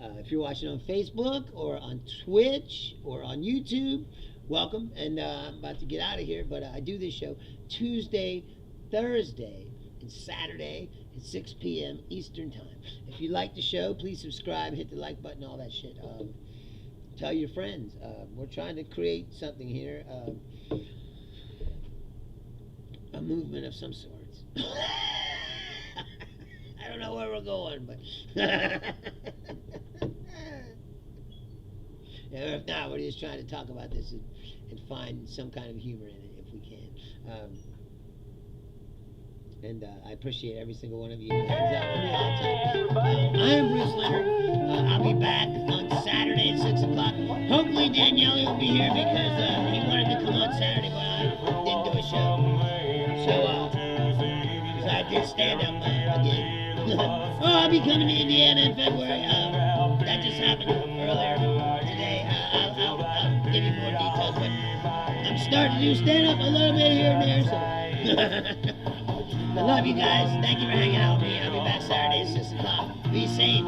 if you're watching on Facebook or on Twitch or on YouTube, welcome. And I'm about to get out of here, but I do this show Tuesday, Thursday, and Saturday at 6 p.m. Eastern Time. If you like the show, please subscribe, hit the like button, all that shit. Tell your friends. We're trying to create something here, a movement of some sorts. I don't know where we're going, but... If not, we're just trying to talk about this and find some kind of humor in it if we can. I appreciate every single one of you who hangs out with me all the time. I am Bruce Leonard. I'll be back on Saturday at 6 o'clock. Hopefully Daniele will be here because he wanted to come on Saturday, but I didn't do a show. So I did stand up again. I'll be coming to Indiana in February. That just happened earlier today. I'll give you more details, but I'm starting to do stand up a little bit here and there, so I love you guys. Thank you for hanging out with me. I'll be back Saturday at 6 o'clock. Be safe.